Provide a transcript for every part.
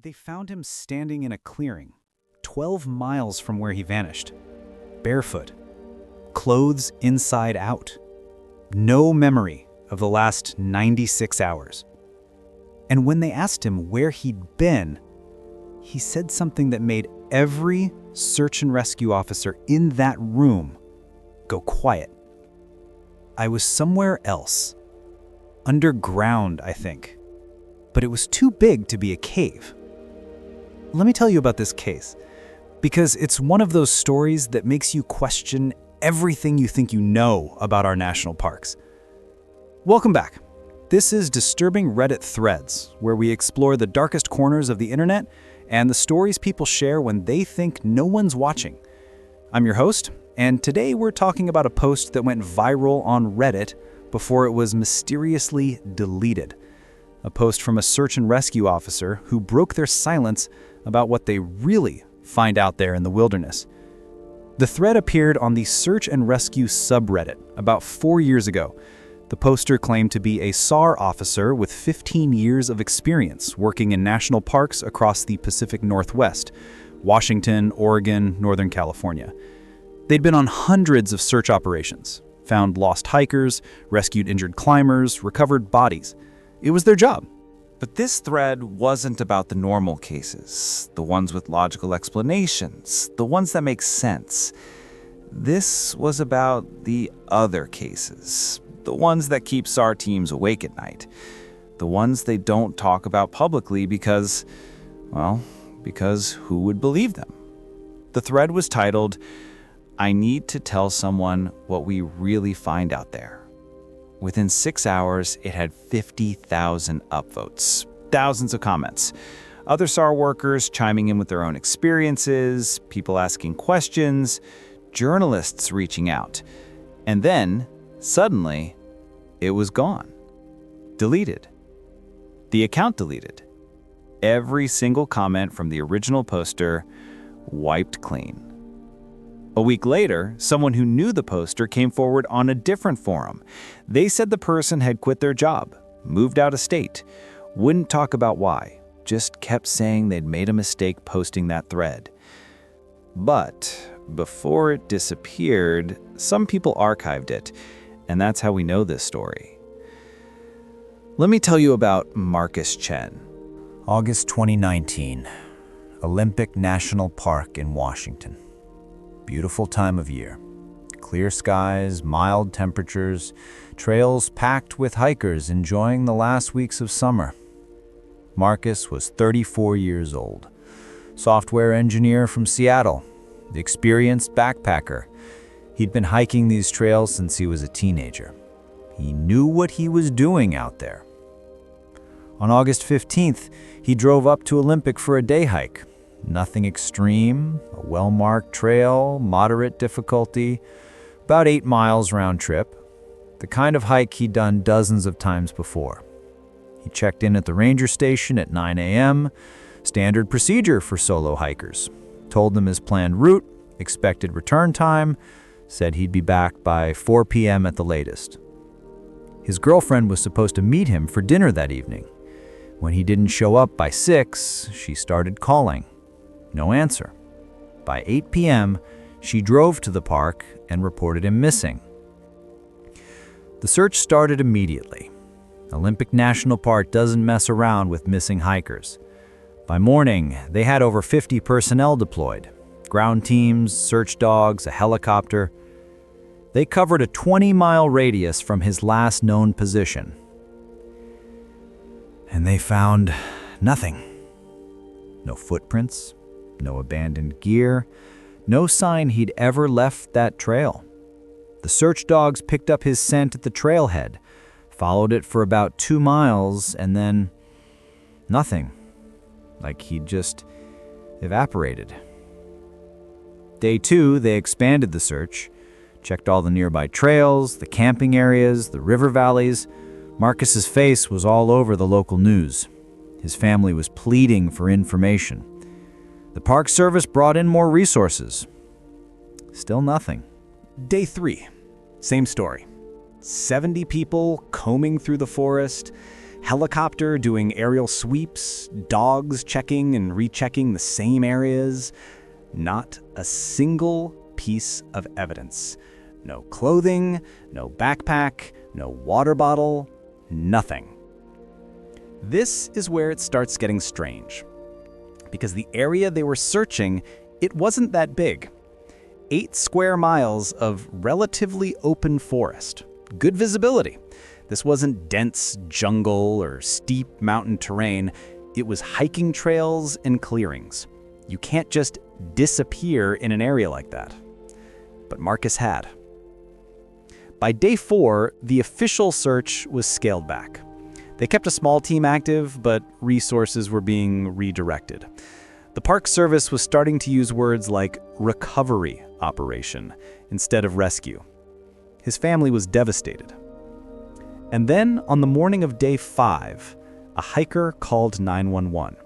They found him standing in a clearing, 12 miles from where he vanished, barefoot, clothes inside out, no memory of the last 96 hours. And when they asked him where he'd been, he said something that made every search and rescue officer in that room go quiet. I was somewhere else, underground, I think, but it was too big to be a cave. Let me tell you about this case, because it's one of those stories that makes you question everything you think you know about our national parks. Welcome back. This is Disturbing Reddit Threads, where we explore the darkest corners of the internet and the stories people share when they think no one's watching. I'm your host, and today we're talking about a post that went viral on Reddit before it was mysteriously deleted. A post from a search and rescue officer who broke their silence about what they really find out there in the wilderness. The thread appeared on the search and rescue subreddit about 4 years ago. The poster claimed to be a SAR officer with 15 years of experience working in national parks across the Pacific Northwest, Washington, Oregon, Northern California. They'd been on hundreds of search operations, found lost hikers, rescued injured climbers, recovered bodies. It was their job. But this thread wasn't about the normal cases, the ones with logical explanations, the ones that make sense. This was about the other cases, the ones that keep SAR teams awake at night, the ones they don't talk about publicly because who would believe them? The thread was titled, "I need to tell someone what we really find out there." Within 6 hours, it had 50,000 upvotes, thousands of comments, other SAR workers chiming in with their own experiences, people asking questions, journalists reaching out. And then, suddenly, it was gone. Deleted. The account deleted. Every single comment from the original poster wiped clean. A week later, someone who knew the poster came forward on a different forum. They said the person had quit their job, moved out of state, wouldn't talk about why, just kept saying they'd made a mistake posting that thread. But before it disappeared, some people archived it, and that's how we know this story. Let me tell you about Marcus Chen. August 2019, Olympic National Park in Washington. Beautiful time of year. Clear skies, mild temperatures, trails packed with hikers enjoying the last weeks of summer. Marcus was 34 years old, software engineer from Seattle, the experienced backpacker. He'd been hiking these trails since he was a teenager. He knew what he was doing out there. On August 15th, he drove up to Olympic for a day hike. Nothing extreme, a well-marked trail, moderate difficulty, about 8 miles round trip, the kind of hike he'd done dozens of times before. He checked in at the ranger station at 9 a.m., standard procedure for solo hikers, told them his planned route, expected return time, said he'd be back by 4 p.m. at the latest. His girlfriend was supposed to meet him for dinner that evening. When he didn't show up by 6, she started calling. No answer. By 8 p.m., she drove to the park and reported him missing. The search started immediately. Olympic National Park doesn't mess around with missing hikers. By morning, they had over 50 personnel deployed. Ground teams, search dogs, a helicopter. They covered a 20-mile radius from his last known position. And they found nothing. No footprints. No abandoned gear, no sign he'd ever left that trail. The search dogs picked up his scent at the trailhead, followed it for about 2 miles, and then nothing, like he'd just evaporated. Day 2, they expanded the search, checked all the nearby trails, the camping areas, the river valleys. Marcus's face was all over the local news. His family was pleading for information. The Park Service brought in more resources. Still nothing. Day 3, same story. 70 people combing through the forest, helicopter doing aerial sweeps, dogs checking and rechecking the same areas. Not a single piece of evidence. No clothing, no backpack, no water bottle, nothing. This is where it starts getting strange. Because the area they were searching, it wasn't that big. 8 square miles of relatively open forest. Good visibility. This wasn't dense jungle or steep mountain terrain. It was hiking trails and clearings. You can't just disappear in an area like that. But Marcus had. By day 4, the official search was scaled back. They kept a small team active, but resources were being redirected. The Park Service was starting to use words like recovery operation instead of rescue. His family was devastated. And then, on the morning of day 5, a hiker called 911.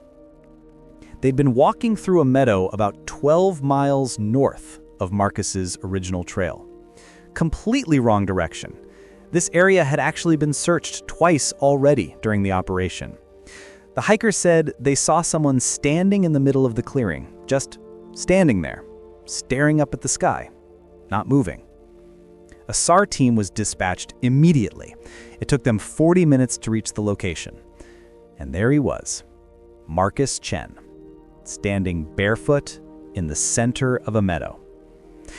They'd been walking through a meadow about 12 miles north of Marcus's original trail. Completely wrong direction. This area had actually been searched twice already during the operation. The hiker said they saw someone standing in the middle of the clearing, just standing there, staring up at the sky, not moving. A SAR team was dispatched immediately. It took them 40 minutes to reach the location. And there he was, Marcus Chen, standing barefoot in the center of a meadow.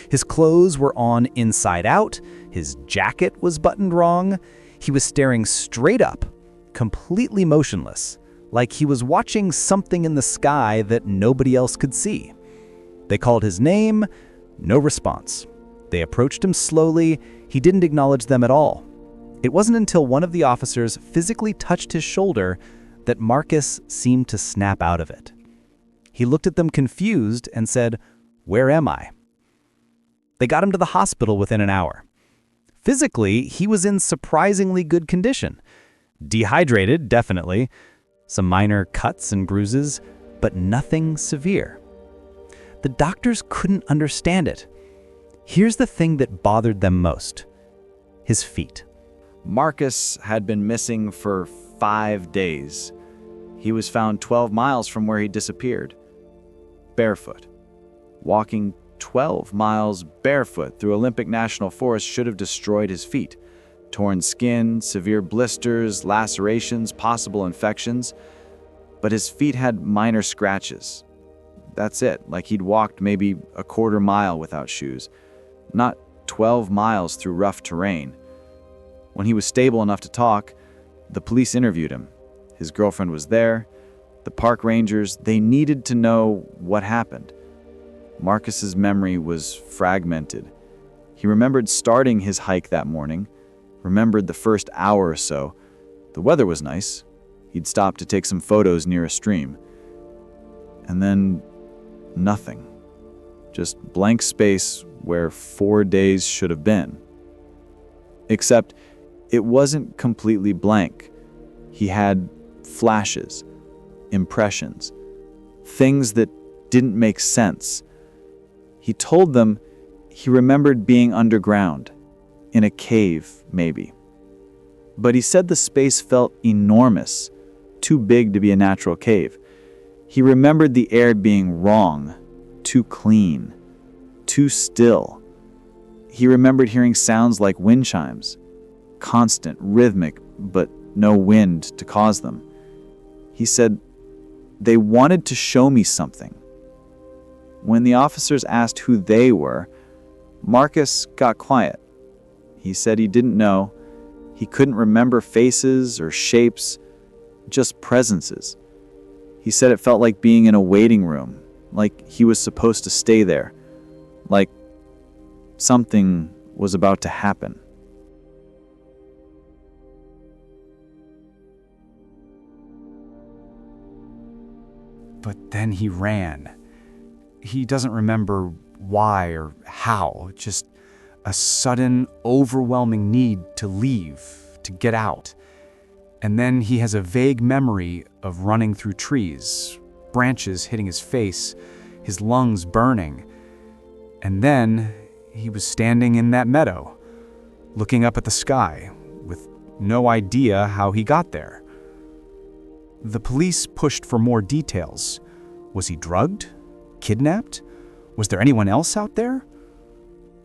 His clothes were on inside out, his jacket was buttoned wrong, he was staring straight up, completely motionless, like he was watching something in the sky that nobody else could see. They called his name, no response. They approached him slowly, he didn't acknowledge them at all. It wasn't until one of the officers physically touched his shoulder that Marcus seemed to snap out of it. He looked at them confused and said, "Where am I?" They got him to the hospital within an hour. Physically, he was in surprisingly good condition. Dehydrated, definitely. Some minor cuts and bruises, but nothing severe. The doctors couldn't understand it. Here's the thing that bothered them most: his feet. Marcus had been missing for 5 days. He was found 12 miles from where he disappeared, barefoot. Walking 12 miles barefoot through Olympic National Forest should have destroyed his feet. Torn skin, severe blisters, lacerations, possible infections. But his feet had minor scratches. That's it, like he'd walked maybe a quarter mile without shoes, not 12 miles through rough terrain. When he was stable enough to talk, the police interviewed him. His girlfriend was there. The park rangers, they needed to know what happened. Marcus's memory was fragmented. He remembered starting his hike that morning, remembered the first hour or so. The weather was nice. He'd stopped to take some photos near a stream. And then nothing. Just blank space where 4 days should have been. Except it wasn't completely blank. He had flashes, impressions, things that didn't make sense. He told them he remembered being underground, in a cave, maybe. But he said the space felt enormous, too big to be a natural cave. He remembered the air being wrong, too clean, too still. He remembered hearing sounds like wind chimes, constant, rhythmic, but no wind to cause them. He said, "They wanted to show me something." When the officers asked who they were, Marcus got quiet. He said he didn't know. He couldn't remember faces or shapes, just presences. He said it felt like being in a waiting room, like he was supposed to stay there, like something was about to happen. But then he ran. He doesn't remember why or how, just a sudden, overwhelming need to leave, to get out. And then he has a vague memory of running through trees, branches hitting his face, his lungs burning. And then he was standing in that meadow, looking up at the sky, with no idea how he got there. The police pushed for more details. Was he drugged? Kidnapped? Was there anyone else out there?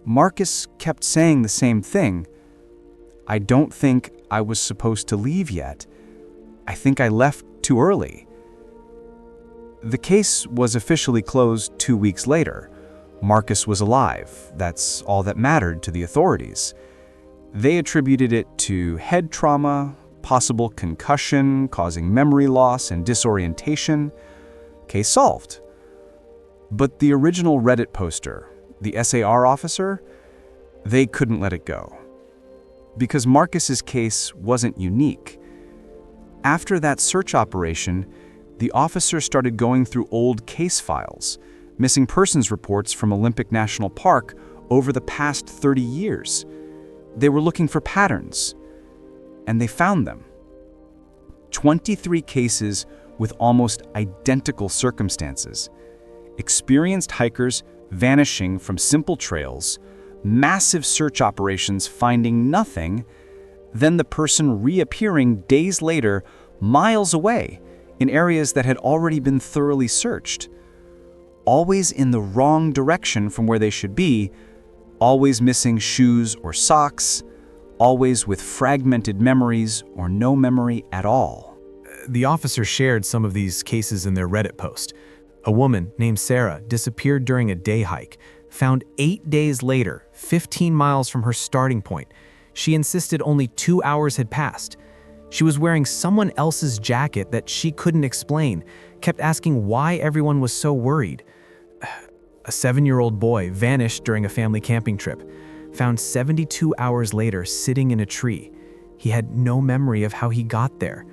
Marcus kept saying the same thing. I don't think I was supposed to leave yet. I think I left too early. The case was officially closed 2 weeks later. Marcus was alive. That's all that mattered to the authorities. They attributed it to head trauma, possible concussion causing memory loss and disorientation. Case solved. But the original Reddit poster, the SAR officer, they couldn't let it go. Because Marcus's case wasn't unique. After that search operation, the officer started going through old case files, missing persons reports from Olympic National Park over the past 30 years. They were looking for patterns, and they found them. 23 cases with almost identical circumstances. Experienced hikers vanishing from simple trails, massive search operations finding nothing, then the person reappearing days later, miles away, in areas that had already been thoroughly searched. Always in the wrong direction from where they should be, always missing shoes or socks, always with fragmented memories or no memory at all. The officer shared some of these cases in their Reddit post. A woman named Sarah disappeared during a day hike, found 8 days later, 15 miles from her starting point. She insisted only 2 hours had passed. She was wearing someone else's jacket that she couldn't explain, kept asking why everyone was so worried. A 7-year-old boy vanished during a family camping trip, found 72 hours later sitting in a tree. He had no memory of how he got there.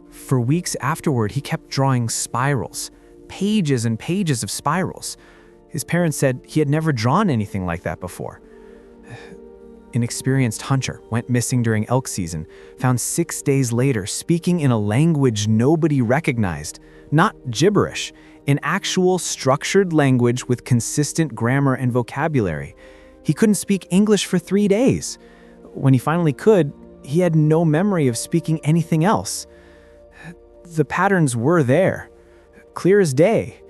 For weeks afterward, he kept drawing spirals, pages and pages of spirals. His parents said he had never drawn anything like that before. An experienced hunter went missing during elk season, found 6 days later speaking in a language nobody recognized, not gibberish, an actual structured language with consistent grammar and vocabulary. He couldn't speak English for 3 days. When he finally could, he had no memory of speaking anything else. The patterns were there, clear as day,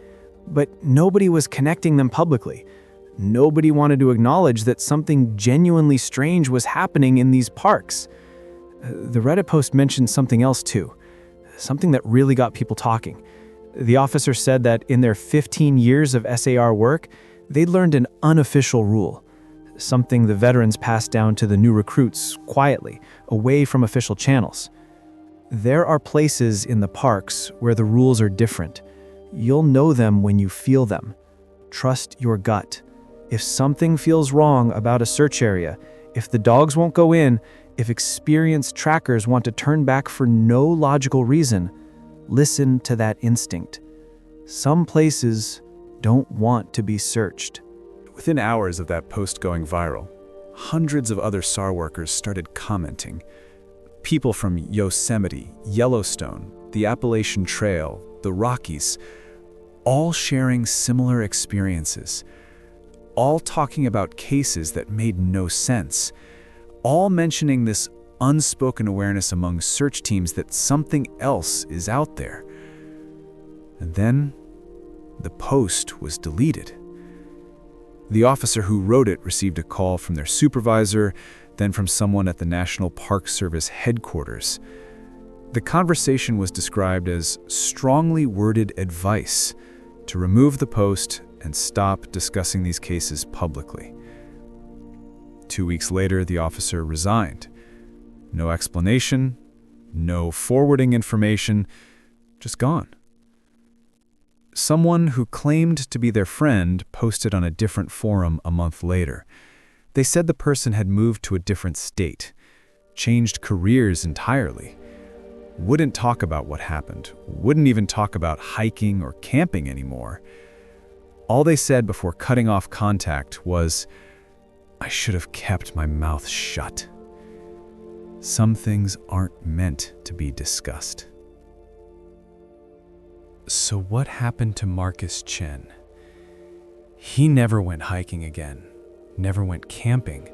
but nobody was connecting them publicly. Nobody wanted to acknowledge that something genuinely strange was happening in these parks. The Reddit post mentioned something else too, something that really got people talking. The officer said that in their 15 years of SAR work, they'd learned an unofficial rule, something the veterans passed down to the new recruits quietly, away from official channels. There are places in the parks where the rules are different. You'll know them when you feel them. Trust your gut. If something feels wrong about a search area, if the dogs won't go in, if experienced trackers want to turn back for no logical reason, listen to that instinct. Some places don't want to be searched. Within hours of that post going viral, hundreds of other SAR workers started commenting. People from Yosemite, Yellowstone, the Appalachian Trail, the Rockies, all sharing similar experiences, all talking about cases that made no sense, all mentioning this unspoken awareness among search teams that something else is out there. And then the post was deleted. The officer who wrote it received a call from their supervisor, then from someone at the National Park Service headquarters. The conversation was described as strongly worded advice to remove the post and stop discussing these cases publicly. 2 weeks later, the officer resigned. No explanation, no forwarding information, just gone. Someone who claimed to be their friend posted on a different forum a month later. They said the person had moved to a different state, changed careers entirely, wouldn't talk about what happened, wouldn't even talk about hiking or camping anymore. All they said before cutting off contact was, "I should have kept my mouth shut." Some things aren't meant to be discussed. So what happened to Marcus Chen? He never went hiking again, never went camping.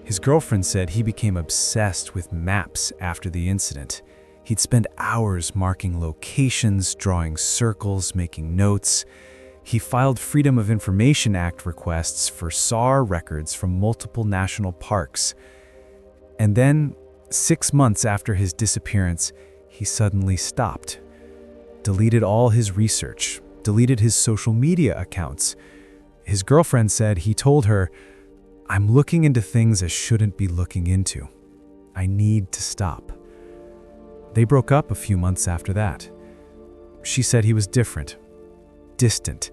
His girlfriend said he became obsessed with maps after the incident. He'd spend hours marking locations, drawing circles, making notes. He filed Freedom of Information Act requests for SAR records from multiple national parks. And then, 6 months after his disappearance, he suddenly stopped. Deleted all his research, deleted his social media accounts. His girlfriend said he told her, "I'm looking into things I shouldn't be looking into. I need to stop." They broke up a few months after that. She said he was different, distant,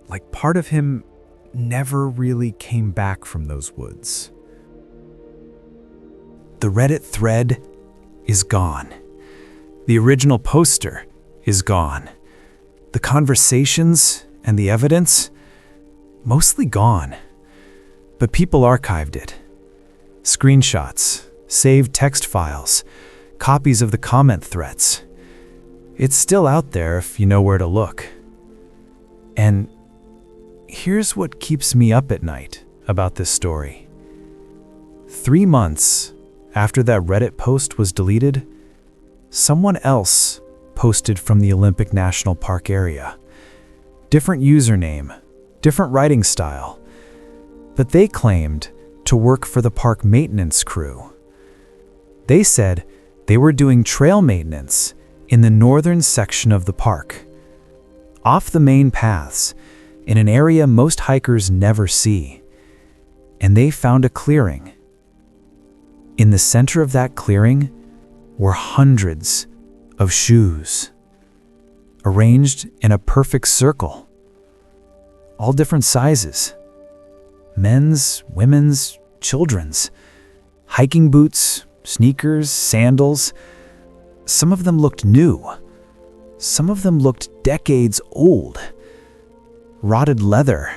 like part of him never really came back from those woods. The Reddit thread is gone. The original poster is gone. The conversations and the evidence, mostly gone. But people archived it. Screenshots, saved text files, copies of the comment threads. It's still out there if you know where to look. And here's what keeps me up at night about this story. 3 months after that Reddit post was deleted, someone else posted from the Olympic National Park area. Different username, different writing style, but they claimed to work for the park maintenance crew. They said they were doing trail maintenance in the northern section of the park, off the main paths, in an area most hikers never see. And they found a clearing. In the center of that clearing were hundreds of shoes, arranged in a perfect circle, all different sizes. Men's, women's, children's, hiking boots, sneakers, sandals. Some of them looked new. Some of them looked decades old. Rotted leather,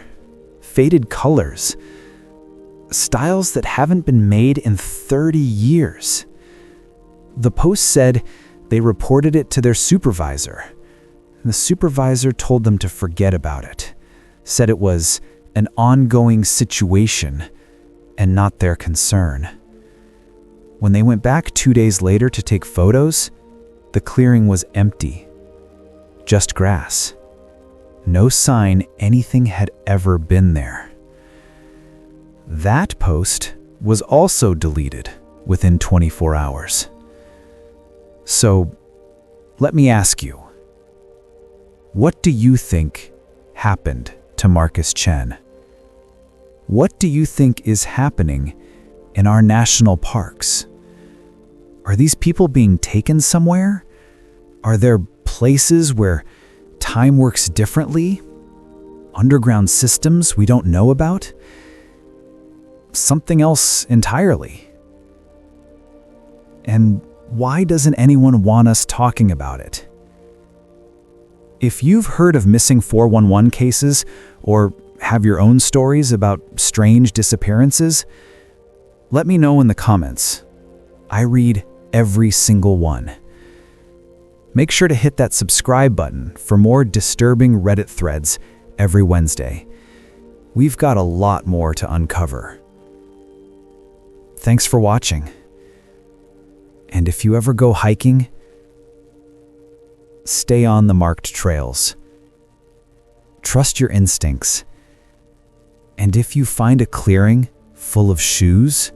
faded colors, styles that haven't been made in 30 years. The post said they reported it to their supervisor. And the supervisor told them to forget about it, said it was an ongoing situation and not their concern. When they went back 2 days later to take photos, the clearing was empty. Just grass. No sign anything had ever been there. That post was also deleted within 24 hours. So, let me ask you, what do you think happened to Marcus Chen? What do you think is happening in our national parks? Are these people being taken somewhere? Are there places where time works differently? Underground systems we don't know about? Something else entirely? And why doesn't anyone want us talking about it? If you've heard of Missing411 cases or have your own stories about strange disappearances, let me know in the comments. I read every single one. Make sure to hit that subscribe button for more disturbing Reddit threads every Wednesday. We've got a lot more to uncover. Thanks for watching. And if you ever go hiking, stay on the marked trails. Trust your instincts. And if you find a clearing full of shoes,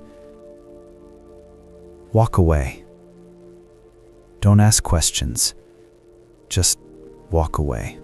walk away. Don't ask questions. Just walk away.